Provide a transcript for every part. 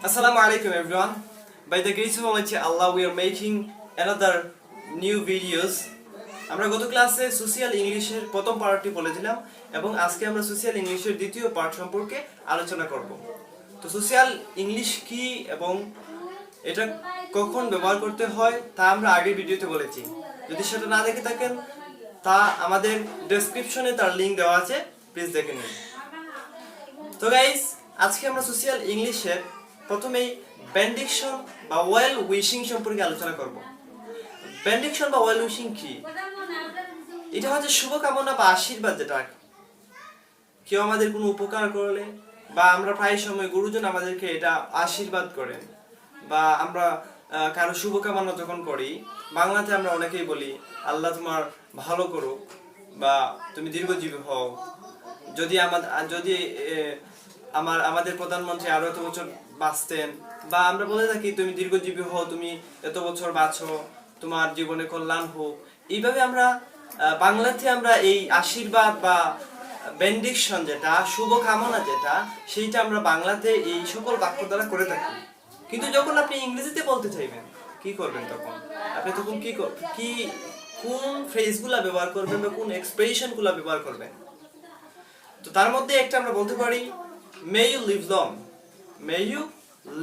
Assalamu alaikum everyone. By the grace of Almighty Allah, we are making another new videos. আমরা গত ক্লাসে social ইংলিশের প্রথম পার্টটি বলেছিলাম এবং আজকে আমরা সোশ্যাল ইংলিশের দ্বিতীয় পার্ট সম্পর্কে আলোচনা করব। তো সোশ্যাল ইংলিশ কি এবং এটা কখন ব্যবহার করতে হয় তা আমরা আগের ভিডিওতে বলেছি। যদি সেটা না দেখে থাকেন তা আমাদের ডেসক্রিপশনে তার লিংক দেওয়া আছে, প্লিজ দেখে নিন। তো গাইস, আজকে আমরা সোশ্যাল ইংলিশের প্রথমেই বেন্ডিকশন বা ওয়েল উইশিং সম্পর্কে আলোচনা করব। বেন্ডিকশন বা ওয়েল উইশিং কি? এটা হচ্ছে শুভকামনা বা আশীর্বাদ, যেটা কেউ আমাদের কোনো উপকার করলে বা আমরা প্রায় সময় গুরুজন আমাদেরকে এটা আশীর্বাদ করেন বা আমরা কারো শুভকামনা যখন করি, বাংলাতে আমরা অনেকেই বলি আল্লাহ তোমার ভালো করুক বা তুমি দীর্ঘজীবী হও। যদি আমাদের প্রধানমন্ত্রী আরো এত বছর বাঁচতেন, বা আমরা বলে থাকি তুমি দীর্ঘজীবী হও, তুমি এত বছর বাঁচো, তোমার জীবনে কল্যাণ হোক। এইভাবে আমরা বাংলাতে আমরা এই আশীর্বাদ বা বেন্ডিকশন, যেটা শুভকামনা, যেটা সেইটা আমরা বাংলাতে এই সকল বাক্য দ্বারা করে থাকি। কিন্তু যখন আপনি ইংরেজিতে বলতে চাইবেন, কি করবেন তখন? আপনি তখন কোন ফ্রেজগুলা ব্যবহার করবেন বা কোন এক্সপ্রেশনগুলা ব্যবহার করবেন? তো তার মধ্যে একটা আমরা বলতে পারি may you live long, may you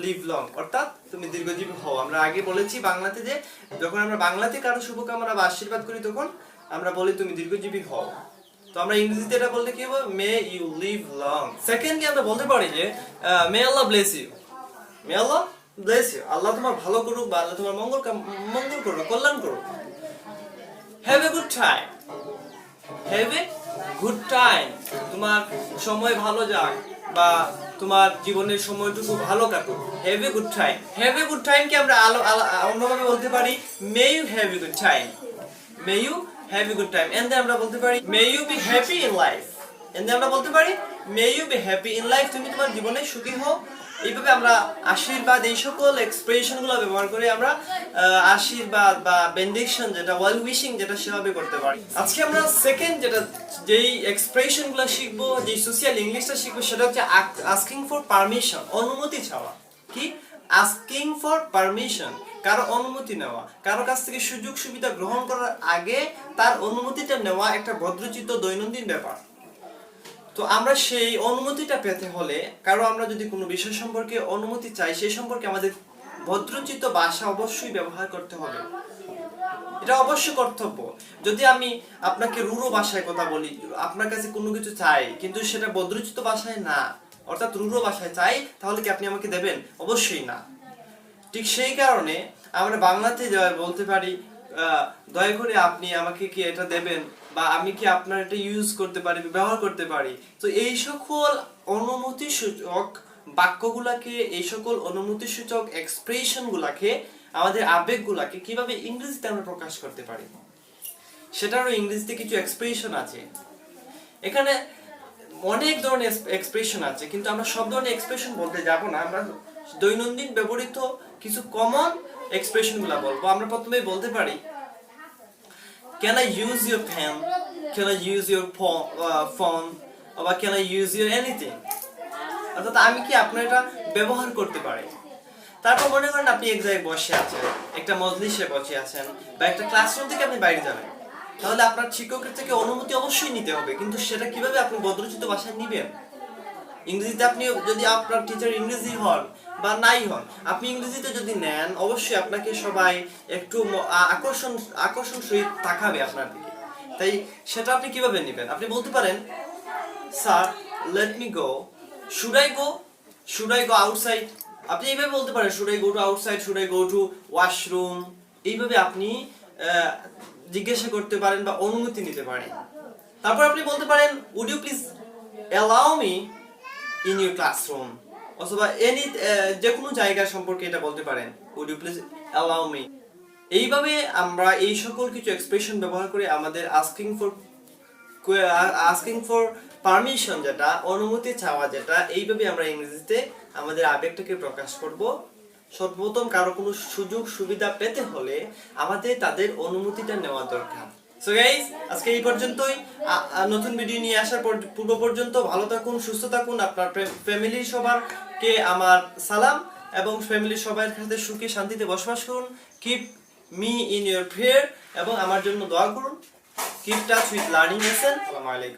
live long, অর্থাৎ তুমি দীর্ঘজীবী হও। আমরা আগে বলেছি বাংলাতে যে যখন আমরা বাংলাতে কারো শুভকামনা বা আশীর্বাদ করি তখন আমরা বলি তুমি দীর্ঘজীবী হও। তো আমরা ইংরেজিতে এটা বলতে কি হবে? May you live long. Secondly আমরা বলতে পারি যে may Allah bless you, may Allah bless you, Allah তোমার ভালো করুক বা আল্লাহ তোমার মঙ্গল করুক, কল্যাণ করুক। Have a good time, have a good time, তোমার সময় ভালো যাক বা তোমার জীবনের সময়টুকু ভালো কাটুক। Have a good time, have a good time কে আমরা অন্যভাবে বলতে পারি may you have a good time, may you have a good time. And আমরা বলতে পারি may you be happy in life, and আমরা বলতে পারি may you be happy in life, তুমি তোমার জীবনে সুখী হও। এইভাবে আমরা আশীর্বাদ, এই সকল এক্সপ্রেশন গুলো ব্যবহার করে আমরা আশীর্বাদ বা বেন্ডিকশন, যেটা ওয়েল উইশিং, যেটা সেভাবে করতে পারি। আজকে আমরা সেকেন্ড যেই এক্সপ্রেশন গুলো শিখবো, যে সোশ্যাল ইংলিশটা শিখবো, সেটা হচ্ছে আস্কিং ফর পারমিশন, অনুমতি চাওয়া। কি? আস্কিং ফর পারমিশন, কারো অনুমতি নেওয়া, কারো কাছ থেকে সুযোগ সুবিধা গ্রহণ করার আগে তার অনুমতিটা নেওয়া একটা ভদ্রচিত্ত দৈনন্দিন ব্যাপার। তো আমরা সেই অনুমতিটা পেতে হলে, কারো আমরা যদি কোনো বিষয় সম্পর্কে অনুমতি চাই, সেই সম্পর্কে আমাদের ভদ্রচিত্ত ভাষা অবশ্যই ব্যবহার করতে হবে। এটা অবশ্যই কর্তব্য। যদি আমি আপনাকে রূঢ় ভাষায় কথা বলি, আপনার কাছে কোনো কিছু চাই কিন্তু সেটা ভদ্রচিত্ত ভাষায় না, অর্থাৎ রূঢ় ভাষায় চাই, তাহলে কি আপনি আমাকে দেবেন? অবশ্যই না। ঠিক সেই কারণে আমরা বাংলাতে বলতে পারি দয়া করে আপনি আমাকে কি এটা দেবেন, বা আমি কি আপনার এটা ইউজ করতে পারি, ব্যবহার করতে পারি। তো এই সকল অনুমতি সূচক বাক্যগুলাকে, এই সকল অনুমতি সূচক এক্সপ্রেশন গুলাকে, আমাদের আবেগগুলাকে কিভাবে ইংরেজিতে আমরা প্রকাশ করতে পারি, সেটারও ইংরেজিতে কিছু এক্সপ্রেশন আছে। এখানে অনেক ধরনের এক্সপ্রেশন আছে, কিন্তু আমরা সব ধরনের এক্সপ্রেশন বলতে যাব না। আমরা দৈনন্দিন ব্যবহৃত কিছু কমন এক্সপ্রেশন গুলা বলবো। আমরা প্রথমেই বলতে পারি can I use your pen, can I use your phone, or can I use your anything, অর্থাৎ আমি কি আপনার এটা ব্যবহার করতে পারি। তারপর মনে করেন আপনি এক জায়গায় বসে আছেন, একটা মজলিসে বসে আছেন বা একটা ক্লাসরুম থেকে আপনি বাইরে যাবেন, তাহলে আপনার শিক্ষকের থেকে অনুমতি অবশ্যই নিতে হবে। কিন্তু সেটা কিভাবে আপনি ভদ্রচিত ভাষায় নিবেন? ইংরেজিতে আপনি, যদি আপনার টিচার ইংরেজি হন বা নাই হন, আপনি ইংরেজিতে যদি নেন, অবশ্যই আপনাকে সবাই একটু আকর্ষণ সহিত তাকাবে আপনার দিকে। তাই সেটা আপনি কিভাবে নেবেন? আপনি বলতে পারেন sir let me go, should I go outside. আপনি এইভাবে বলতে পারেন should I go to outside, should I go to washroom. এইভাবে আপনি জিজ্ঞাসা করতে পারেন বা অনুমতি নিতে পারেন। তারপর আপনি বলতে পারেন would you please allow me in your classroom, অথবা যে কোনো জায়গা সম্পর্কে এটা বলতে পারেন would you please allow me. এইভাবে আমরা এই সকল কিছু এক্সপ্রেশন ব্যবহার করে আমাদের আস্কিং ফর পারমিশন, যেটা অনুমতি চাওয়া, যেটা এইভাবে আমরা ইংরেজিতে আমাদের আবেগটাকে প্রকাশ করব। সর্বপ্রথম কারো কোনো সুযোগ সুবিধা পেতে হলে আমাদের তাদের অনুমতিটা নেওয়া দরকার। সো গাইস, আজকে এই পর্যন্তই। নতুন ভিডিও নিয়ে আসার পূর্ব পর্যন্ত ভালো থাকুন, সুস্থ থাকুন। আপনার ফ্যামিলির সবারকে আমার সালাম এবং ফ্যামিলির সবার সাথে সুখে শান্তিতে বসবাস করুন। Keep me in your prayer এবং আমার জন্য দোয়া করুন। Keep touch with learning lesson. আসসালামু আলাইকুম।